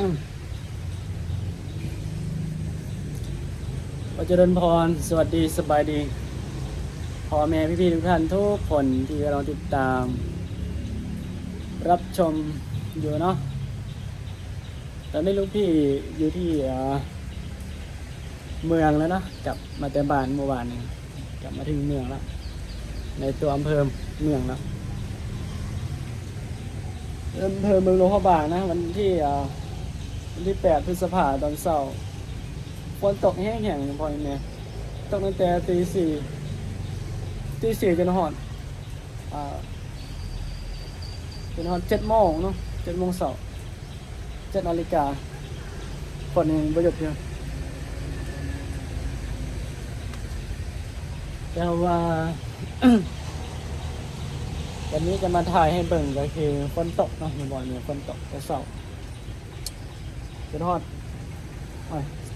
เจริญพรสวัสดีสบายดีพ่อแม่พี่ๆทุกท่านทุกคนที่กำลังติดตามรับชมอยู่เนาะตอนนี้ลูกพี่อยู่ที่เมืองแล้วเนาะกลับมาแต่บ้านเมื่อวานนี้กลับมาถึงเมืองแล้วในตัวอำเภอเมืองแล้วอำเภอเมืองหลวงพระบางนะวันที่8 พฤษภาคมตอนเช้าฝนตกแห้งๆพอเนี่ยตกตั้งแต่ตีสี่จนหอด7 โมงเนาะ7 โมงเช้า7 นาฬิกาฝนยังประหยุดอยู่แต่ว่า วันนี้จะมาถ่ายให้เบิ่งก็คือฝนตกเนาะบ่อยเนี่ยฝนตกแต่เช้าจนหอด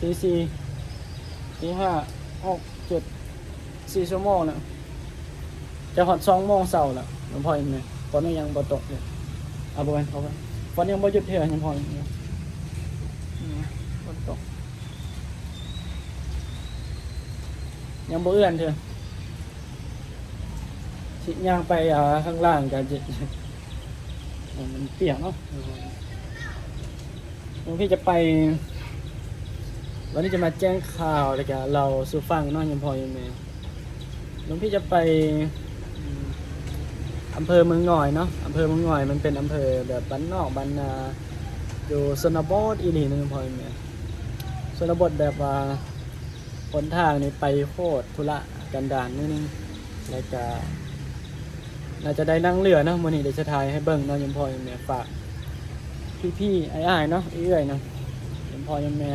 ตีสี่ตีห้า6 7 4 ชั่วโมงนะจะหอด2 โมงเช้าแล้วยังพออยู่เนี่ยฝนยังบ่ตกเลยเอาไปฝนยังบ่หยุดเท่ายังพออยู่เนี่ยฝนตกยังบ่เอื้อนเถอะสิย่างไปข้างล่างกันจิมันเปียกเนาะพี่จะไปวันนี้จะมาแจ้งข่าวเลยกันเราสู่ฟังเนาะยังพออยู่เนี่ยหลวงพี่จะไปอำเภอเมืองหน่อยเนาะอำเภอเมืองหน่อยมันเป็นอำเภอแบบบ้านนอกบ้านนาอยู่ชนบทอีหลีนึงพอเนี่ยชนบทแบบว่าหนทางนี่ไปโคตรทุระกันดารนิดนึงแล้วก็น่าจะได้นั่งเรือเนาะมื้อนี้เดี๋ยวจะถ่ายให้เบิ่งเนาะยังพอเนี่ยฝากพี่ๆอ้ายๆเนาะเอื้อยเนาะยังพอยังแม่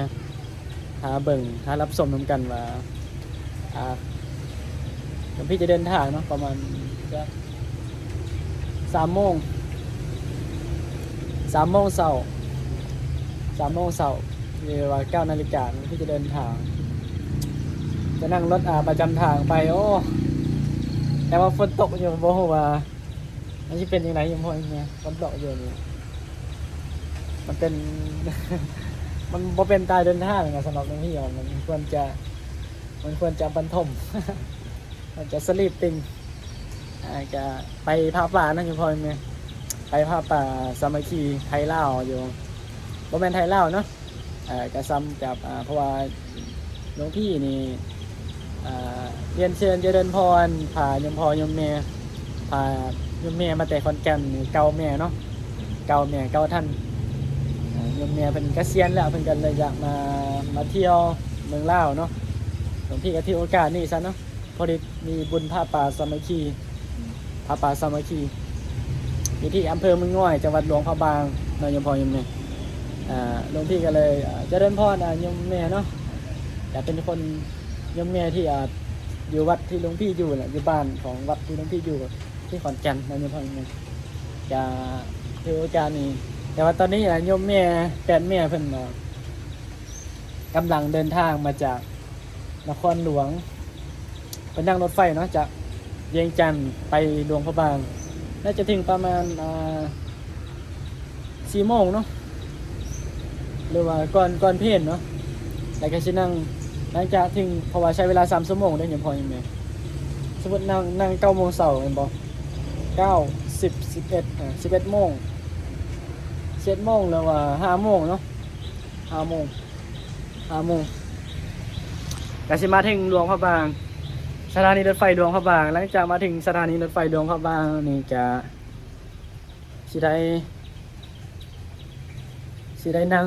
หาเบิ่งหารับชมนำกันว่าพี่จะเดินทางเนาะประมาณจะ3 โมงเช้าเวลา9 นาฬิกาพี่จะเดินทางจะนั่งรถประจำทางไปโอ้แต่ว่าฝนตกอยู่บ่ฮู้ว่ามันสิเป็นจังได๋ยังพอเนี่ยฝนตกอยู่นี่มันเป็น มันบ่เป็นตายเดินทางนะสำหรับน้องพี่มันควรจะบรรทม มันจะสลีปติ้งจะไปพาป่านั่นอยู่พอไหมไปพาป่าสามัคคีไทยลาวอยู่บ่แม่นไทยลาวเนาะจะซ้ำกับเพราะว่าหลวงพี่นี่เรียนเชิญเจริญพรพายมพ่อยมแม่พายมแม่มาแต่ขอนแก่นเก่าแม่เนาะเก่าแม่เก่าท่านยมแม่เป็นเกษียณแล้วเพิ่นก็เลยอยากมาเที่ยวเมืองลาวเนาะหลวงพี่ก็ถือโอกาสนี้ซะเนาะพอดีมีบุญพาป่าสามัคคีอยู่ที่อำเภอเมืองง่อยจังหวัดหลวงพระบางนายมพอยมแม่หลวงพี่ก็เลยเจริญพรยมแม่เนาะจะเป็นคนยมแม่ที่อยู่วัดที่หลวงพี่อยู่แหละอยู่บ้านของวัดที่หลวงพี่อยู่ที่ขอนแก่นนายมพอยมจะถือโอกาสนี้แต่ว่าตอนนี้โยมแม่แม่เพิ่นกำลังเดินทางมาจากนครหลวงเพิ่นนั่งรถไฟเนาะจากเวียงจันทร์ไปหลวงพระบางน่าจะถึงประมาณ4 โมงเนาะหรือว่าก่อนเพลเนาะแล้วก็สินั่งหลังจากถึงเพราะว่าใช้เวลา3 ชั่วโมงได้ยังพอยังแม่สมมุตินั่ง9 โมงเช้าแม่นบ่9 10 11 โมง7 โมงแล้วว่า5 โมงเนาะ5 โมงก็สิมาถึงหลวงพระบางสถานีรถไฟหลวงพระบางหลังจากมาถึงสถานีรถไฟหลวงพระบางนี่จะสิได้นั่ง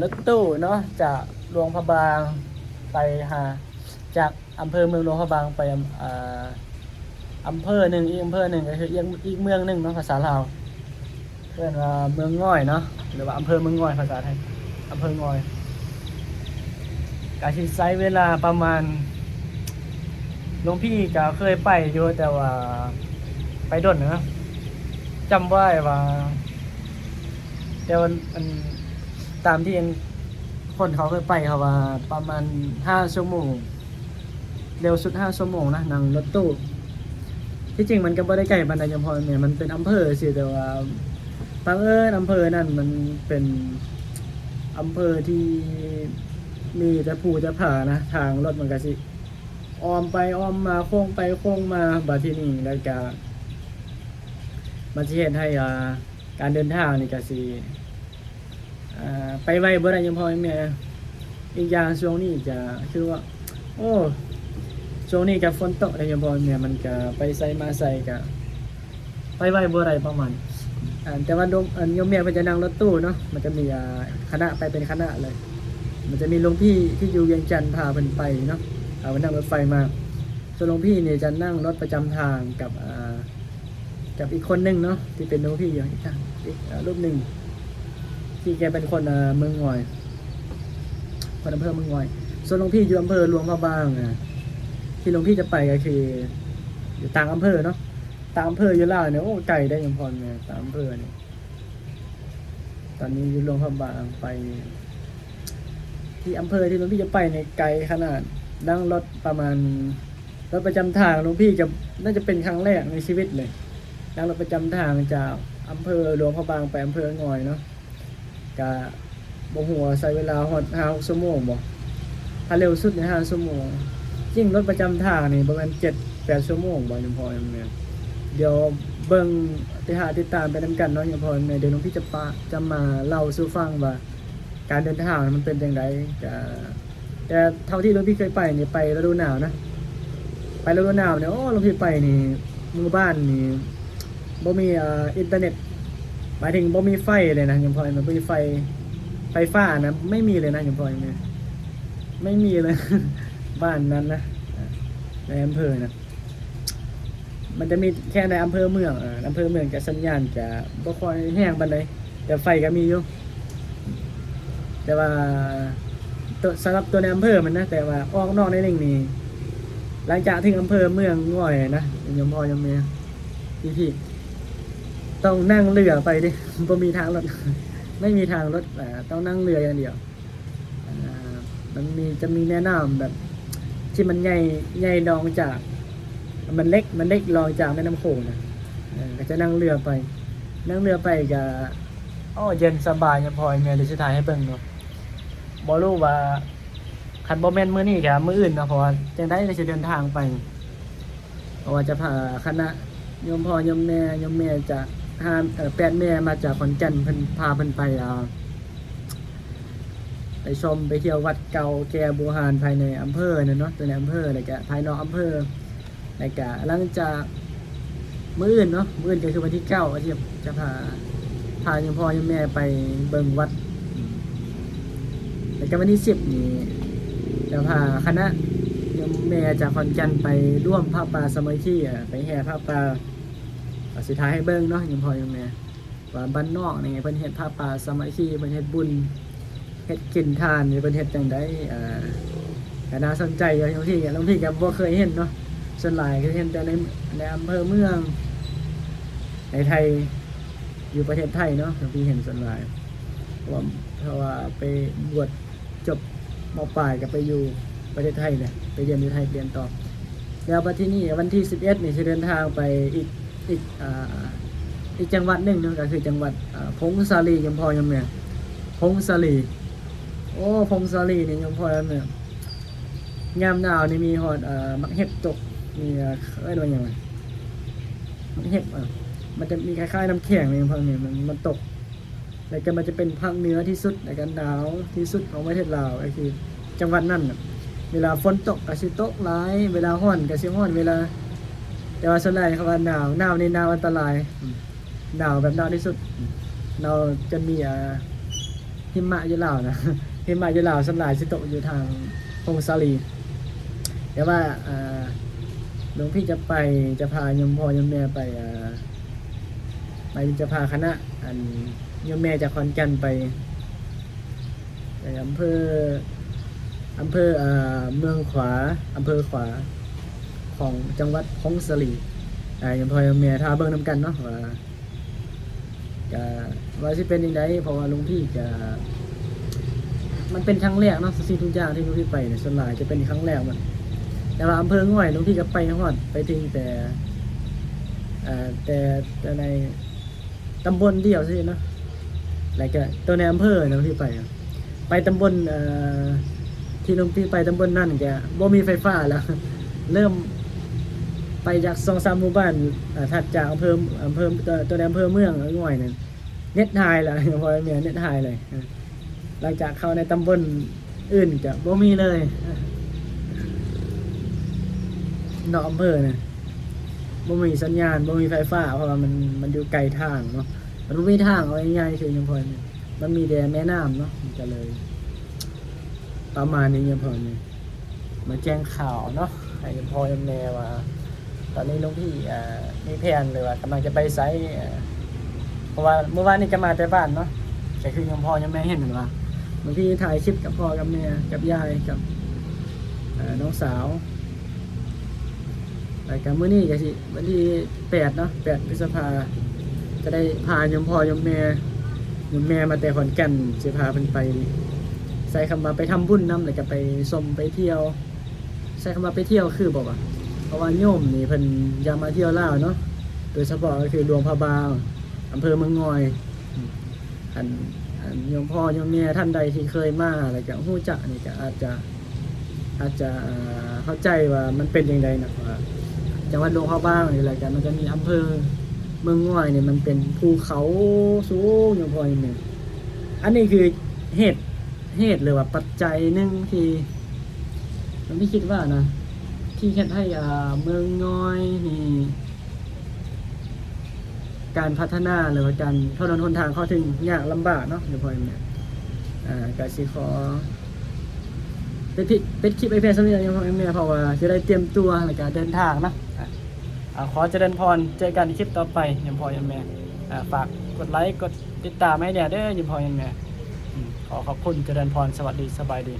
รถตู้เนาะจากหลวงพระบางไปจากอำเภอเมืองหลวงพระบางไปอำเภอหนึ่งอีกอำเภอหนึ่งก็คืออีกเมืองหนึ่งเนาะภาษาลาวเรียกว่าเมืองง่อยเนาะหรือว่าอำเภอเมืองง่อยภาษาไทยอำเภอง่อยการใช้เวลาประมาณหลวงพี่ก็เคยไปอยู่แต่ว่าไปด่วนนะจำไว้ว่าแต่มันตามที่คนเขาเคยไปเขาว่าประมาณ5 ชั่วโมงเร็วสุด5 ชั่วโมงนะนั่งรถตู้ที่จริงมันก็บ่ได้ไกลปานใดยมพรเนี่ยมันเป็นอำเภอสิแต่ว่าบังเอิญอำเภอนั่นมันเป็น อำเภอที่มีแต่ภูแต่ผานะทางรถมันก็สิอ้อมไปอ้อมมาโค้งไปโค้งมาบัดที่นี่แล้วก็มันสิเฮ็ดให้การเดินทางนี่ก็สิไปไวบ่ได้ยังพอแม่อีกอย่างช่วงนี้จะคือว่าโอ้ช่วงนี้ก็ฝนตกได้ยังพอแม่มันก็ไปไสมาไสก็ไปไวบ่ได้ประมาณแต่ว่าโยมแม่เพิ่นจะนั่งรถตู้เนาะมันจะมีคณะไปเป็นคณะเลย มันจะมีหลวงพี่ที่อยู่เวียงจันทร์พาเพิ่นไปเนาะเอาไปนั่งรถไฟมาส่วนหลวงพี่เนี่ยจะนั่งรถประจำทางกับอีกคนหนึงเนาะที่เป็นหลวงพี่อย่างอีกรูปหนึ่งที่แกเป็นคนเมืองงอยคนอำเภอเมืองงอยส่วนหลวงพี่อยู่อำเภอหลวงพระบางที่หลวงพี่จะไปก็คืออยู่ต่างอำเภอเนาะต่างอำเภออยู่ล่าวเนี่ยโอ้ไกลได้ยังพอเนี่ยต่างอำเภอเนี่ยตอนนี้อยู่หลวงพระบางไปที่อำเภอที่หลวงพี่จะไปในไกลขนาดนั่งรถประมาณรถประจำทางหลวงพี่จะน่าจะเป็นครั้งแรกในชีวิตเลยนั่งรถประจำทางจากอำเภอหลวงพระบางไปอำเภองอยเนาะกะบ่หัวใช้เวลาฮอด5-6 ชั่วโมงบ่ถ้าเร็วสุดใน5 ชั่วโมงยิ่งรถประจำทางนี่ประมาณ7-8 ชั่วโมงบ่ยังพอแม่เดี๋ยวเบิ่งไปหาติดตามไปนำกันเนาะยังพอแม่เดี๋ยวหลวงพี่จะมาเล่าสู่ฟังว่าการเดินทางมันเป็นอย่างไรแต่เท่าที่หลวงพี่เคยไปเนี่ยไปฤดูหนาวนะไปฤดูหนาวเนี่ยโอ้หลวงพี่ไปนี่หมู่บ้านนี่บ่มีอินเทอร์เน็ตหมายถึงบ่มีไฟเลยนะยังพอมันบ่มีไฟฟ้านะไม่มีเลยนะยังพอเนี่ยไม่มีเลย บ้านนั้นนะในอำเภอนะมันจะมีแค่ในอำเภอเมืองอำเภอเมืองกับสัญญาณจะบ่ค่อยแห้งปานใดแต่ไฟก็มีอยู่แต่ว่าสำหรับตัวในอำเภอมันนะแต่ว่าออกนอกในนิ่งนี่หลังจากถึงอำเภอเมืองง่อยนะยมพ่อยมแม่พี่ต้องนั่งเรือไปดิบ่มีทางรถ ไม่มีทางรถต้องนั่งเรืออย่างเดียวมันจะมีแนะนำแบบที่มันใหญ่รองจากมันเล็กรองจากแม่น้ำโขงนะก็จะนั่งเรือไปกับเย็นสบายยมพ่อยแม่ดิสิถ่ายให้เบิ่งเนาะบ่รู้ว่าคันบ่แม่นมื้อนี้ก็มื้ออื่นเนาะเพราะว่าจังได๋ก็สิเดินทางไปเพราะว่าจะพาคณะโยมพ่อโยมแม่จะ8แม่มาจากขอนแก่นเพิ่นพาเพิ่นไปชมไปเที่ยววัดเก่าแก่โบราณภายในอำเภอนั่นเนาะตัวในอำเภอแล้วก็ภายนอกอำเภอแล้วก็หลังจากมื้ออื่นเนาะมื้ออื่นก็คือวันที่9ก็จะพาโยมพ่อโยมแม่ไปเบิ่งวัดแล้วก็วันที่10นี่จะพาคณะโยมแม่จากขอนแก่นไปร่วมผ้าป่าสามัคคีไปแห่ผ้าป่าสุดท้ายให้เบิ่งเนาะโยมพ่อโยมแม่ว่าบ้านนอกนี่เพิ่นเฮ็ดผ้าป่าสามัคคีเพิ่นเฮ็ดบุญเฮ็ดกินทานนี่เพิ่นเฮ็ดจังได๋ก็น่าสนใจอยู่ที่หลวงพี่ก็บ่เคยเห็นเนาะส่วนหลายก็เห็นแต่ในอำเภอเมืองในไทยอยู่ประเทศไทยเนาะหลวงพี่เห็นส่วนหลายเพราะว่าไปบวชจบม.ปลายก็ไปอยู่ประเทศไทยเนี่ยไปเรียนอยู่ไทยเรียนต่อแล้วบัดที่นี่วันที่11นี่สิเดินทางไปอีกจังหวัดหนึ่งเนาะก็คือจังหวัดพงสาลียมพอยมเนี่ยพงสาลีโอ้พงสาลีนี่ยมพอยมเนี่ยยามหนาวนี่มีฮอดมักเห็บตกมีเอ้ยว่าหยังมักเห็บมันจะมีคล้ายๆน้ำแข็งในพวกนี้มันตกแล้วก็มันจะเป็นภาคเหนือที่สุดในกันหนาวที่สุดของประเทศลาวก็คือจังหวัดนั่นน่ะเวลาฝนตกก็สิตกหลายเวลาร้อนก็สิร้อนเวลาแต่ว่าส่วนใหญ่คำว่าหนาวนี่หนาวอันตรายหนาวแบบหนาวที่สุดเราจะมีหิมะอยู่ลาวนะหิมะอยู่ลาวส่วนใหญ่สิตกอยู่ทางพงสาลีแต่ว่าหลวงพี่จะพาโยมพ่อโยมแม่ไปจะพาคณะโยมแม่จากขอนแก่นไปอำเภอเมืองขวาอำเภอขวาของจังหวัดพงสาลีโยมพ่อโยมแม่ท่าเบิ่งนำกันเนาะว่าสิเป็นยังไงเพราะว่าหลวงพี่มันเป็นครั้งแรกเนาะสิ่งทุกอย่างที่หลวงพี่ไปเนี่ยส่วนหลายจะเป็นครั้งแรกมันแต่ว่าอำเภอง่อยหลวงพี่ก็ไปฮอดไปถึงแต่ในตำบลเดียวซิเนาะแล้วก็ตัวในอำเภอหลวงพี่ไป ไปตำบลที่ลงพี่ไปตำบลนั่นแกบ่มีไฟฟ้าแล้ว เริ่มไปจาก2-3หมู่บ้านถัดจากอำเภอตัวในอำเภอเมืองง่อยนั่นเน็ตไฮแล้ว พอเมียเน็ตไฮเลยหลังจากเข้าในตำบลอื่นจะบ่มีเลยนอกอำเภอน่ะบ่มีสัญญาณบ่มีไฟฟ้าเพราะว่ามันอยู่ไกลทางเนาะมันบ่มีทางเอาง่ายๆคือยังพอเนี่ยมันมีแต่แม่น้ำเนาะมันก็เลยประมาณนี้ยังพอเนี่ยมาแจ้งข่าวเนาะให้ยังพอยังแน่ว่าตอนนี้หลวงพี่มีแผนหรือว่ากำลังจะไปไซต์เพราะว่าเมื่อวานนี้ก็มาแต่บ้านเนาะแต่คือยังพอยังแม่เห็นหรือว่าบางทีถ่ายคลิปกับพ่อกับแม่กับยายกับน้องสาวแต่กับมื้อนี้ก็สิวันที่8เนาะ8 พฤษภาจะได้พายมพ่อยมแม่มาแต่ขอนแก่นสิพาเพิ่นไปใส่คำว่าไปทำบุญนำแล้วก็ไปชมไปเที่ยวใส่คำว่าไปเที่ยวคือบอกว่าเพราะว่าโยมนี่เพิ่นอยากมาเที่ยวลาวเนาะโดยเฉพาะก็คือหลวงพระบางอำเภอเมืองงอยอันโยมพ่อโยมแม่ท่านใดที่เคยมาแล้วก็ฮู้จักนี่ก็อาจจะเข้าใจว่ามันเป็นจังได๋นะว่าจังหวัดหลวงพระบางนี่แหละกันมันจะมีอำเภอเมืองง่อยเนี่ยมันเป็นภูเขาสูงอย่างพออย่างนี้อันนี้คือเหตุหรือว่าปัจจัยหนึ่งที่ผมที่คิดว่านะที่เฮ็ดให้เมืองง่อยนี่การพัฒนาหรือว่าการถนนหนทางเข้าถึงยากลำบากเนาะอย่างพออย่างนี้ก็สิขอเป็นคลิปไอเพจสำเนียงอย่างพออย่างนี้เพราะว่าจะได้เตรียมตัวในการเดินทางนะขอเจริญพรเจอกันในคลิปต่อไปยังพอยังแม่ฝากกดไลค์กดติดตามให้เนี่ยเด้อยังพอยังแม่ขอขอบคุณเจริญพรสวัสดีสบายดี